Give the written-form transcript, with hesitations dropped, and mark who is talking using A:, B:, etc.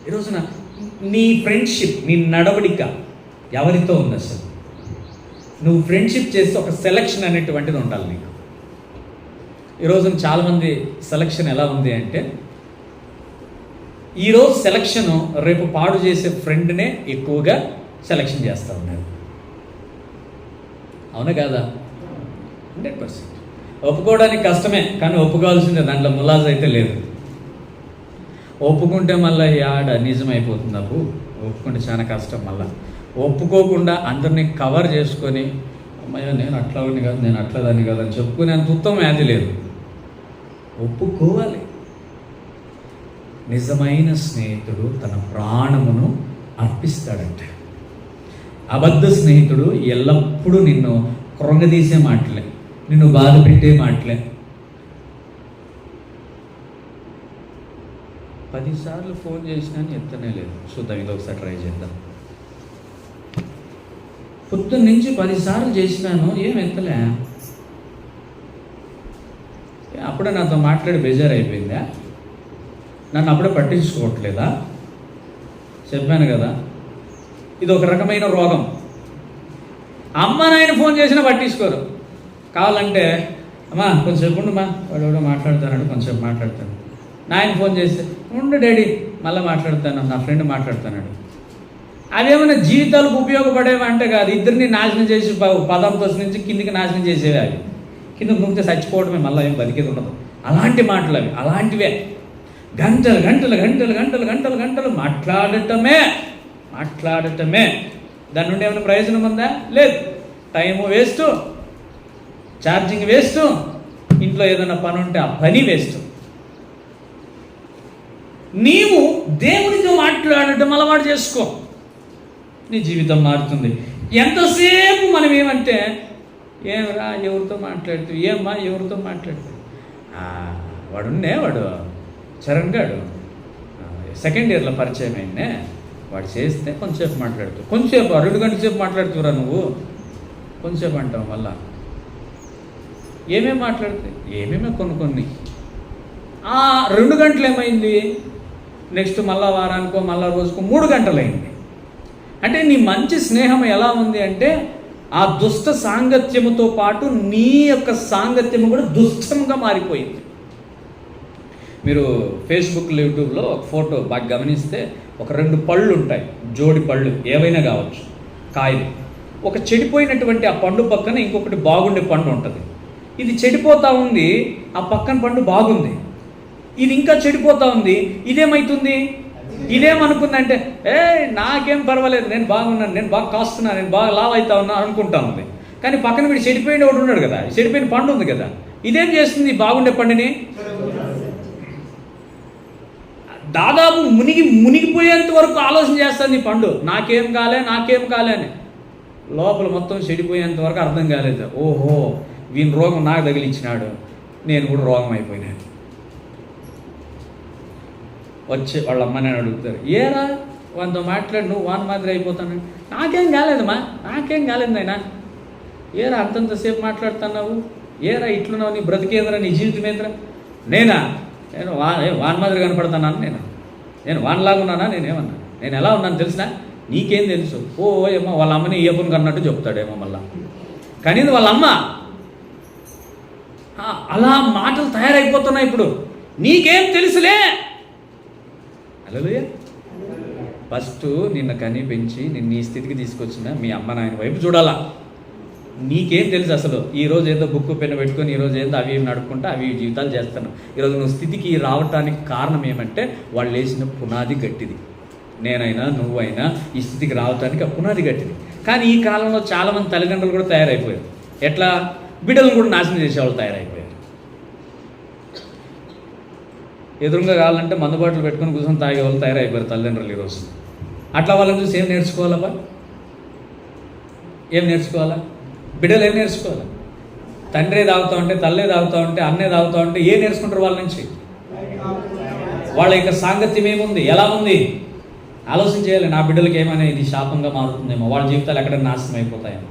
A: ఈ రోజున నీ ఫ్రెండ్షిప్, నీ నడవడిక ఎవరితో ఉంది అసలు? నువ్వు ఫ్రెండ్షిప్ చేస్తే ఒక సెలక్షన్ అనేటువంటిది ఉండాలి నీకు. ఈ రోజున చాలామంది సెలక్షన్ ఎలా ఉంది అంటే, ఈరోజు సెలక్షను రేపు పాడు చేసే ఫ్రెండ్నే ఎక్కువగా సెలక్షన్ చేస్తూ ఉన్నారు. అవునా కాదా? 100%. ఒప్పుకోవడానికి కష్టమే, కానీ ఒప్పుకోవాల్సిందే, దాంట్లో ములాజ్ అయితే లేదు. ఒప్పుకుంటే మళ్ళీ ఆడ నిజమైపోతుంది. ఒప్పుకుంటే చాలా కష్టం. మళ్ళీ ఒప్పుకోకుండా అందరినీ కవర్ చేసుకొని అమ్మాయి నేను అట్లా ఉంది కాదు, నేను అట్లా దాన్ని కాదు అని చెప్పుకునే అంత ఉత్తమం అది లేదు. ఒప్పుకోవాలి. నిజమైన స్నేహితుడు తన ప్రాణమును అర్పిస్తాడంట. అబద్ధ స్నేహితుడు ఎల్లప్పుడూ నిన్ను కృంగదీసే మాటలే, నిన్ను బాధ పెట్టే మాటలే. 10 సార్లు ఫోన్ చేసినా ఎత్తనే లేదు. చూద్దాం, ఇది ఒకసారి ట్రై చేద్దాం. పొద్దున్న నుంచి 10 సార్లు చేసినాను, ఏం ఎత్తలే. అప్పుడే నాతో మాట్లాడి బేజారు అయిపోయిందా? నన్ను అప్పుడే పట్టించుకోవట్లేదా? చెప్పాను కదా, ఇది ఒక రకమైన రోగం. అమ్మ నాయన ఫోన్ చేసినా పట్టించుకోరు. కావాలంటే అమ్మా కొంచెం ఉండమ్మా, వాడు ఎవడో మాట్లాడతానంటే కొంచెం మాట్లాడతాను. నాయన ఫోన్ చేస్తే ఉండు డాడీ మళ్ళీ మాట్లాడతాను, నా ఫ్రెండ్ మాట్లాడుతున్నాడు. అవేమైనా జీవితాలకు ఉపయోగపడేవి అంటే కాదు, ఇద్దరిని నాశనం చేసి పదంతో నుంచి కిందికి నాశనం చేసేవి. అవి కింద ముక్తే చచ్చిపోవడమే, మళ్ళీ ఏం బతికేది ఉండదు. అలాంటి మాటలు అవి, అలాంటివే. గంటలు గంటలు గంటలు గంటలు గంటలు గంటలు మాట్లాడటమే. దాని నుండి ఏమైనా ప్రయోజనం ఉందా? లేదు. టైము వేస్ట్, ఛార్జింగ్ వేస్ట్, ఇంట్లో ఏదైనా పని ఉంటే ఆ పని వేస్ట్. నీవు దేవునితో మాట్లాడటం అలవాటు చేసుకో, నీ జీవితం మారుతుంది. ఎంతసేపు మనం ఏమంటే ఏమరా ఎవరితో మాట్లాడుతూ, ఏమ్మా ఎవరితో మాట్లాడుతూ, వాడు చరణ్ గాడు సెకండ్ ఇయర్లో పరిచయం అయిందే, వాడు చేస్తే కొంచెంసేపు మాట్లాడుతూ, కొంచెంసేపు 2 గంటల సేపు మాట్లాడుతురా నువ్వు, కొంచెంసేపు అంటావు. మళ్ళా ఏమేమి మాట్లాడుతాయి, ఏమేమో కొన్ని 2 గంటలు ఏమైంది, నెక్స్ట్ మళ్ళా వారానికో మళ్ళా రోజుకో 3 గంటలు అయింది. అంటే నీ మంచి స్నేహం ఎలా ఉంది అంటే, ఆ దుష్ట సాంగత్యముతో పాటు నీ యొక్క సాంగత్యము కూడా దుష్టంగా మారిపోయింది. మీరు ఫేస్బుక్, యూట్యూబ్లో ఒక ఫోటో బాగా గమనిస్తే ఒక 2 పళ్ళు ఉంటాయి, జోడి పళ్ళు ఏవైనా కావచ్చు, కాయలు. ఒక చెడిపోయినటువంటి ఆ పండు పక్కన ఇంకొకటి బాగుండే పండు ఉంటుంది. ఇది చెడిపోతూ ఉంది, ఆ పక్కన పండు బాగుంది. ఇది ఇంకా చెడిపోతూ ఉంది. ఇదేమవుతుంది? ఇదేమనుకుందంటే నాకేం పర్వాలేదు, నేను బాగున్నాను, నేను బాగా కాస్తున్నాను, నేను బాగా లావ్ అవుతా ఉన్నా అనుకుంటా ఉంది. కానీ పక్కన వీడు చెడిపోయిన ఒకటి ఉన్నాడు కదా, చెడిపోయిన పండు ఉంది కదా, ఇదేం చేస్తుంది? బాగుండే పండుని దాదాపు మునిగిపోయేంత వరకు ఆలోచన చేస్తుంది. ఈ పండు నాకేం కాలే అని. లోపల మొత్తం చెడిపోయేంత వరకు అర్థం కాలేదు. ఓహో వీని రోగం నాకు తగిలించినాడు, నేను కూడా రోగం అయిపోయినాను. వచ్చి వాళ్ళ అమ్మని అడుగుతారు, ఏరా వానితో మాట్లాడి నువ్వు వాని మాదిరి అయిపోతాను. నాకేం కాలేదమ్మా, నాకేం కాలేదు నాయనా. ఏరా అంతంతసేపు మాట్లాడుతున్నావు, ఏరా ఇట్లున్నావు, నీ బ్రతికేంద్రా, నీ జీవితం ఏంద్రా? నేను వాని మాదిరి కనపడుతున్నాను, నేను వానిలాగా ఉన్నానా? నేనేమన్నా, నేను ఎలా ఉన్నాను తెలిసినా? నీకేం తెలుసు? ఏమో వాళ్ళ అమ్మని ఇయ్యపుని కన్నట్టు చెప్తాడేమో మళ్ళా. కానీ ఇది వాళ్ళ అమ్మ. అలా మాటలు తయారైపోతున్నాయి ఇప్పుడు. నీకేం తెలుసులే. హల్లెలూయా. ఫస్ట్ నిన్న కని పెంచి నిన్ను ఈ స్థితికి తీసుకొచ్చిన మీ అమ్మ నాయన వైపు చూడాలా. నీకేం తెలుసు అసలు? ఈరోజు ఏదో బుక్కు పెన్ను పెట్టుకొని ఈరోజు ఏదో అవి నడుపుకుంటా అవి జీవితాలు చేస్తాను. ఈరోజు నువ్వు స్థితికి రావటానికి కారణం ఏమంటే వాళ్ళు వేసిన పునాది గట్టిది. నేనైనా నువ్వైనా ఈ స్థితికి రావటానికి ఆ పునాది గట్టిది. కానీ ఈ కాలంలో చాలామంది తల్లిదండ్రులు కూడా తయారైపోయారు. ఎట్లా? బిడ్డలను కూడా నాశనం చేసేవాళ్ళు తయారైపోయారు. ఎదురుగా కావాలంటే మందుబాటులు పెట్టుకొని కూర్చొని తాగే వాళ్ళు తయారైపోయారు తల్లిదండ్రులు ఈరోజు. అట్లా వాళ్ళని చూసి ఏం నేర్చుకోవాలబ్బా? ఏం నేర్చుకోవాలా? బిడ్డలు ఏం నేర్చుకోవాలి? తండ్రే తాగుతూ ఉంటే, తల్లే తాగుతూ ఉంటే, అన్నే తాగుతూ ఉంటే ఏం నేర్చుకుంటారు వాళ్ళ నుంచి? వాళ్ళ యొక్క సాంగత్యం ఏముంది, ఎలా ఉంది ఆలోచన చేయాలి. నా బిడ్డలకి ఏమైనా ఇది శాపంగా మారుతుందేమో, వాళ్ళ జీవితాలు ఎక్కడైనా నాశనం అయిపోతాయేమో.